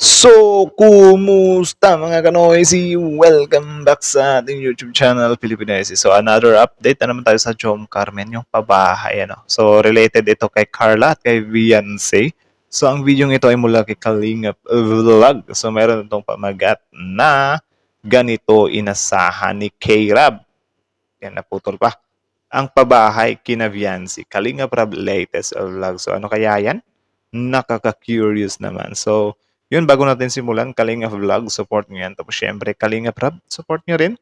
So, kumusta mga kanoisy? Welcome back sa ating YouTube channel, Filipinoisy. So, another update na naman tayo sa Jom Carmen, yung pabahay. So, related ito kay Carla at kay Beyonce. So, ang video ito ay mula kay Kalingap Vlog. So, meron itong pamagat na ganito inasahan ni K-Rab. Yan, naputol pa. Ang pabahay kina Beyonce. Kalingap Rab latest vlog. So, ano kaya yan? Nakaka-curious naman. So, yun, bago natin simulan, Kalingap Vlog, support nyo yan. Tapos syempre, Kalingap Rab, support nyo rin.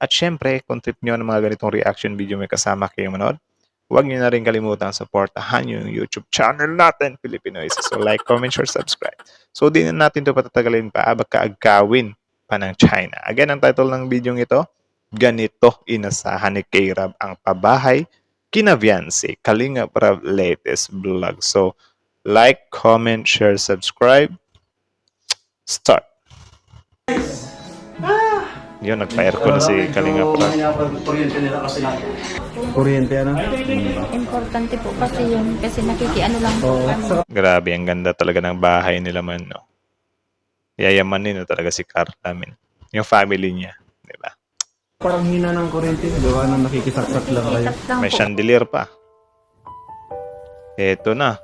At syempre, kung trip nyo ng mga ganitong reaction video may kasama kayong manood, huwag nyo na rin kalimutan supportahan yung YouTube channel natin, Filipinoisy. So like, comment, share, subscribe. So di na natin ito patatagalin pa, baka agawin pa ng China. Again, ang title ng video ito, ganito inasahan ni K-Rab ang pabahay kina Beyonce, Kalingap Rab latest vlog. So like, comment, share, subscribe. Start. Yun, nagpa-aircon na si Kalingap Rab. Kuryente nila kasi lang. Kuryente ano? Importante po kasi yun, kasi nakikiano lang po kami. Grabe, ang ganda talaga ng bahay nila man, no? Yayamanin na talaga si Carla, min. Yung family niya, di ba? Parang hina ng kuryente. Gawa nang nakikisaksak lang kayo. Nakikisap lang May po. chandelier pa. Eto na.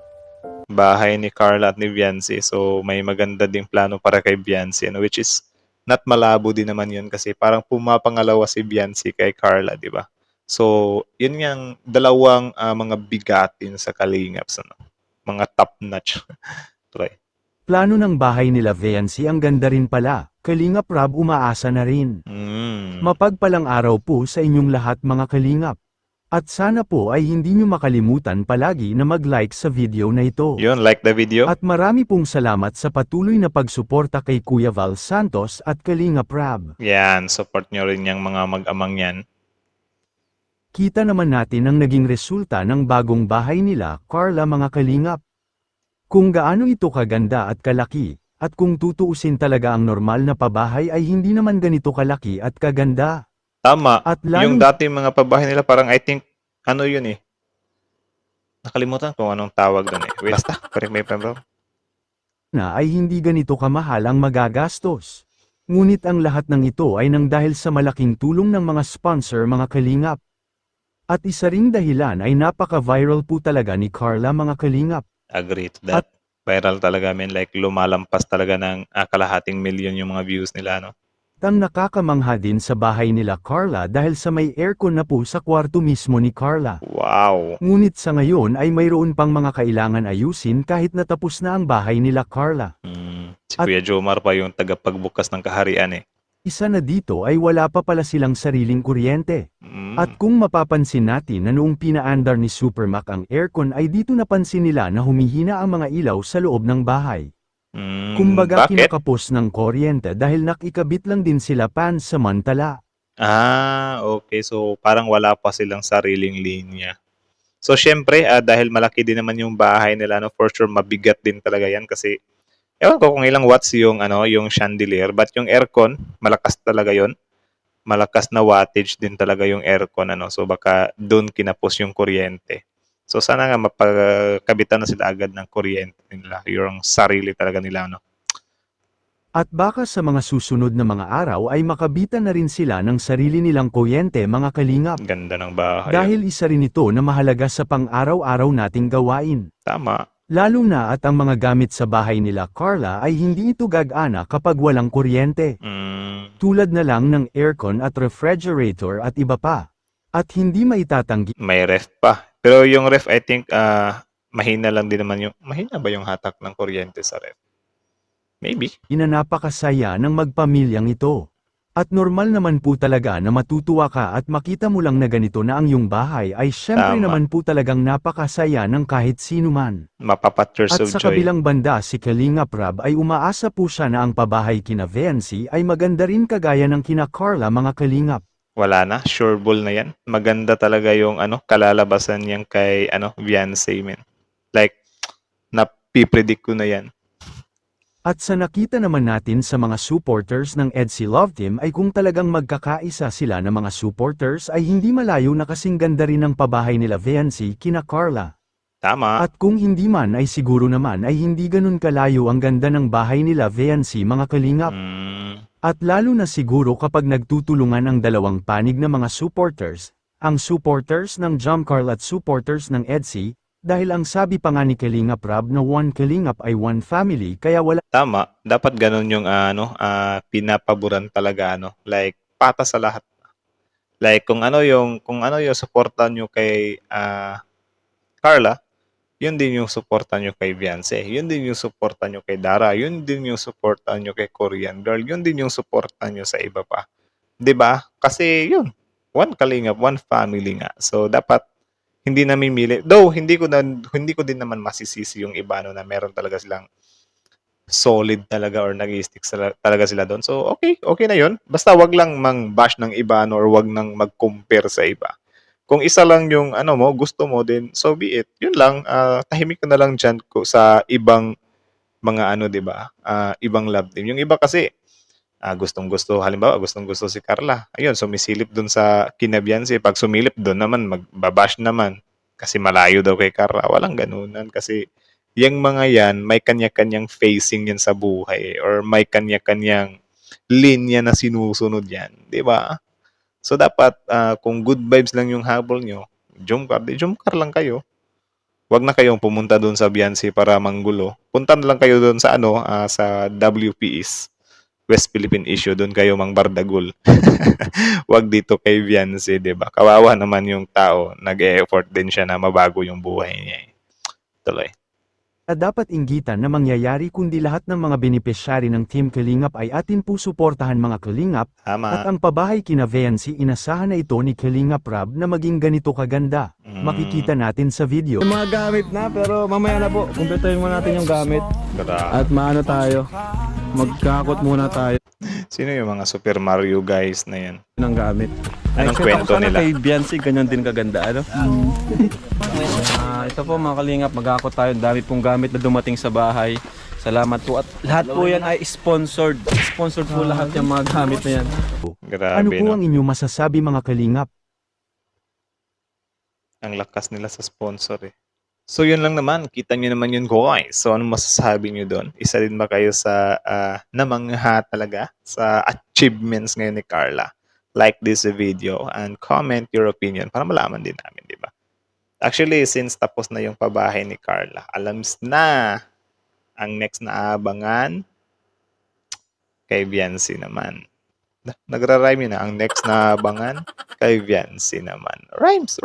Bahay ni Carla at ni Beyonce. So, may maganda ding plano para kay Beyonce, no? Which is, not malabo din naman yun kasi parang pumapangalawa si Beyonce kay Carla, di ba? So, yun yung dalawang mga bigatin sa Kalingaps, ano? Mga top-notch. Try. Plano ng bahay nila Beyonce ang ganda rin pala, Kalingap Rab umaasa na rin. Mapagpalang araw po sa inyong lahat mga Kalingap. At sana po ay hindi nyo makalimutan palagi na mag-like sa video na ito. Yun, like the video. At marami pong salamat sa patuloy na pagsuporta kay Kuya Val Santos at Kalingap Rab. Yan, support nyo rin yung mga mag-amang yan. Kita naman natin ang naging resulta ng bagong bahay nila, Carla mga Kalingap. Kung gaano ito kaganda at kalaki, at kung tutuusin talaga ang normal na pabahay ay hindi naman ganito kalaki at kaganda. Tama. At Yung lalong dating mga pabahay nila, parang I think, ano yun eh. Nakalimutan kung anong tawag doon eh. Wait, basta, correct me if I'm wrong. na ay hindi ganito kamahal ang magagastos. Ngunit ang lahat ng ito ay nang dahil sa malaking tulong ng mga sponsor mga Kalingap. At isa ring dahilan ay napaka-viral po talaga ni Carla mga Kalingap. Agree to that. Viral talaga, men. Like, lumalampas talaga ng kalahating milyon yung mga views nila, no? Ang nakakamangha din sa bahay nila Carla dahil sa may aircon na po sa kwarto mismo ni Carla. Wow. Ngunit sa ngayon ay mayroon pang mga kailangan ayusin kahit natapos na ang bahay nila Carla. Si Kuya Jomar pa yung tagapagbukas ng kaharian eh. Isa na dito ay wala pa pala silang sariling kuryente. Mm. At kung mapapansin natin na noong pinaandar ni Supermac ang aircon ay dito napansin nila na humihina ang mga ilaw sa loob ng bahay. Kumbaga Bakit? kinakapos ng kuryente dahil nakikabit lang din sila pansamantala. Okay. So, parang wala pa silang sariling linya. So, syempre, dahil malaki din naman yung bahay nila, no, for sure, mabigat din talaga yan kasi, ewan ko kung ilang watts yung, yung chandelier, but yung aircon, malakas talaga yon. Malakas na wattage din talaga yung aircon, ano. So, baka doon kinapos yung kuryente. So, sana nga mapagkabitan na sila agad ng kuryente nila, yung sarili talaga nila, no. At baka sa mga susunod na mga araw ay makabitan na rin sila ng sarili nilang kuryente mga Kalingap. Ganda ng bahay. Dahil isa rin ito na mahalaga sa pang-araw-araw nating gawain. Tama. Lalo na at ang mga gamit sa bahay nila Carla ay hindi ito gagana kapag walang kuryente. Tulad na lang ng aircon at refrigerator at iba pa. At hindi maitatanggi May ref pa. Pero yung ref, I think, mahina lang din naman yung... Mahina ba yung hatak ng kuryente sa ref? Maybe. na napakasaya ng magpamilyang ito. At normal naman po talaga na matutuwa ka at makita mo lang na ganito na ang iyong bahay ay syempre Tama. naman po talagang napakasaya ng kahit sino man. Mapapaters At of sa joy. kabilang banda si Kalingap Rab ay umaasa po siya na ang pabahay kina Beyonce ay maganda rin kagaya ng kina Carla mga Kalingap. Wala na. Sure ball na yan. Maganda talaga yung kalalabasan niyang kay Beyonce, men. Like, napipredict ko na yan. At sa nakita naman natin sa mga supporters ng EDC Love Team ay kung talagang magkakaisa sila ng mga supporters ay hindi malayo na kasing ganda rin ang pabahay nila Beyonce kina Carla. Tama. At kung hindi man ay siguro naman ay hindi ganun kalayo ang ganda ng bahay nila Viancy mga kalingap. At lalo na siguro kapag nagtutulungan ang dalawang panig na mga supporters, ang supporters ng Jomcarl at supporters ng EDSI, dahil ang sabi pa nga ni Kalingap Rab na one Kalingap ay one family kaya wala Tama. Dapat ganun yung pinapaboran talaga like patas sa lahat. Like kung ano yung suporta nyo kay Carla, yun din yung suporta nyo kay Beyonce. Yun din yung suporta nyo kay Dara. Yun din yung suporta nyo kay Korean Girl. Yun din yung suporta nyo sa iba pa. 'Di ba? Kasi yun, one Kalingap, one family nga. So dapat hindi namimili. Though hindi ko din naman masisisi yung iba na meron talaga silang solid talaga or nag-stick talaga sila doon. So okay na yun. Basta wag lang mang-bash ng iba or wag nang mag-compare sa iba. Kung isa lang yung gusto mo din, so be it. Yun lang, tahimik ka na lang dyan sa ibang mga 'di ba? Ibang love team. Yung iba kasi gustong-gusto, halimbawa, gustong-gusto si Carla. Ayun, sumisilip dun sa kinabiyansi. Pag sumilip doon naman, magbabash naman. Kasi malayo daw kay Carla. Walang ganunan. Kasi yung mga yan, may kanya-kanyang facing yan sa buhay. Or may kanya-kanyang linya na sinusunod yan. Di ba? So, dapat, kung good vibes lang yung habol nyo, jumkar lang kayo. Wag na kayong pumunta doon sa Beyonce para manggulo. Punta na lang kayo doon sa sa WPS. West Philippine Issue, doon kayo mangbardagul. Wag dito kay Beyonce, 'di ba? Kawawa naman yung tao, nag-e-effort din siya na mabago yung buhay niya. Tuloy. dapat inggitan na mangyayari kundi lahat ng mga benepisyari ng Team Kalingap ay atin po suportahan mga Kalingap, Tama. at ang pabahay kina Viancy inasahan na ito ni Kalingap Rab na maging ganito kaganda. Makikita natin sa video. Yung mga gamit na, pero mamaya na po, kumpletuhin mo natin yung gamit. Grabe. At maano tayo, magkakot muna tayo Sino yung mga Super Mario guys na yan? ng gamit. Anong Except kwento ako sana nila? kay Beyonce, ganyan din kaganda, ano? Ito po mga kalingap, magkakot tayo. Dami pong gamit na dumating sa bahay. Salamat po. At lahat po yan ay sponsored. Sponsored po lahat yung mga gamit na yan. Grabe, Ano po ang inyong masasabi mga Kalingap? Ang lakas nila sa sponsor eh. So yun lang naman, kita nyo naman yun guys. So anong masasabi nyo doon? Isa din ba kayo sa namangha talaga sa achievements ngayon ni Carla? Like this video and comment your opinion para malaman din namin, di ba? Actually, since tapos na yung pabahay ni Carla, alams na ang next na abangan kay Viancy naman. Nagra-rhyme yun na. Ang next na abangan kay Viancy naman. Rhymes.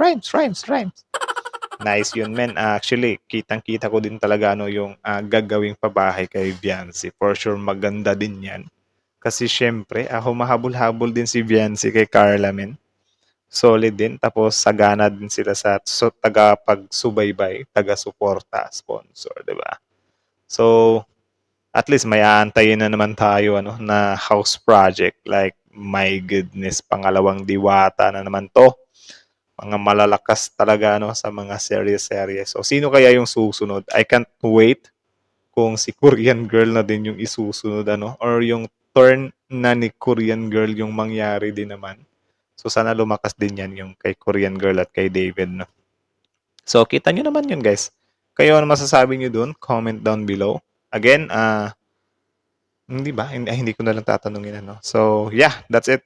Nice yun, men. Actually, kitang-kita ko din talaga yung gagawing pabahay kay Viancy. For sure, maganda din yan. Kasi syempre, humahabol-habol din si Viancy kay Carla, men. Solid din. Tapos, sagana din sila sa taga-pagsubaybay, taga-suporta, sponsor, di ba? So, at least may aantayin na naman tayo na house project. Like, my goodness, pangalawang diwata na naman to. Mga malalakas talaga sa mga serye-serye. So, sino kaya yung susunod? I can't wait kung si Korean Girl na din yung isusunod, or yung turn na ni Korean Girl yung mangyari din naman. So, sana lumakas din yan yung kay Korean Girl at kay David, no? So, kita nyo naman yun, guys. Kayo, ano masasabi nyo dun? Comment down below. Again, hindi ba? Hindi ko na lang tatanungin, So, yeah, that's it.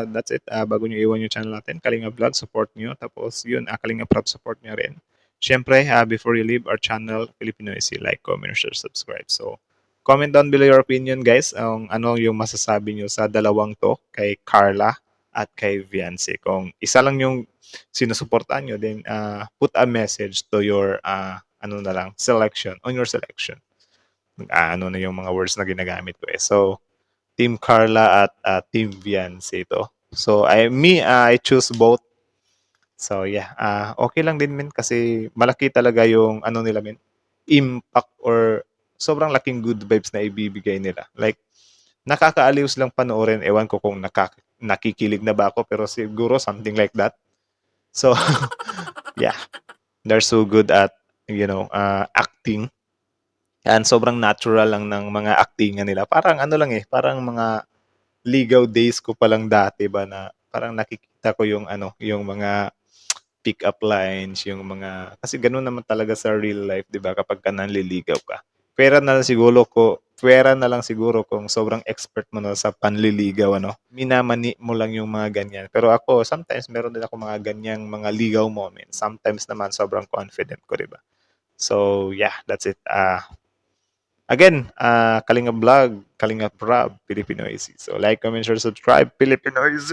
That's it. Bago nyo iwan yung channel natin, Kalinga Vlog, support nyo. Tapos yun, Kalinga Prab, support nyo rin. Siyempre, before you leave our channel, Filipino Easy, like, comment, share, subscribe. So, comment down below your opinion, guys. Ano yung masasabi nyo sa dalawang to, kay Carla at kay Viancy. Kung isa lang yung sinusuportahan nyo, then put a message to your, selection, on your selection. Ano na yung mga words na ginagamit ko eh. So, Team Carla at Team Viancy ito. So, I choose both. So, yeah. Okay lang din, men. Kasi malaki talaga yung, nila, men. Impact or sobrang laking good vibes na ibibigay nila. Like, nakakaaliw silang panoorin. Ewan ko kung nakikilig na ba ako. Pero siguro something like that. So, yeah. They're so good at, acting. And sobrang natural lang ng mga actingan nila. Parang parang mga ligaw days ko pa lang dati ba na parang nakikita ko yung yung mga pick up lines, yung mga kasi ganoon naman talaga sa real life, 'di ba? Kapag ka nanliligaw ka. Pwera na lang siguro kung sobrang expert mo na sa panliligaw, ano. Minamani mo lang yung mga ganyan. Pero ako, sometimes meron din ako mga ganyang mga ligaw moments. Sometimes naman sobrang confident ko, 'di ba? So, yeah, that's it. Again, Kalinga Vlog, Kalinga Prab, Filipino AC. So, like, comment, share, subscribe, Filipino AC.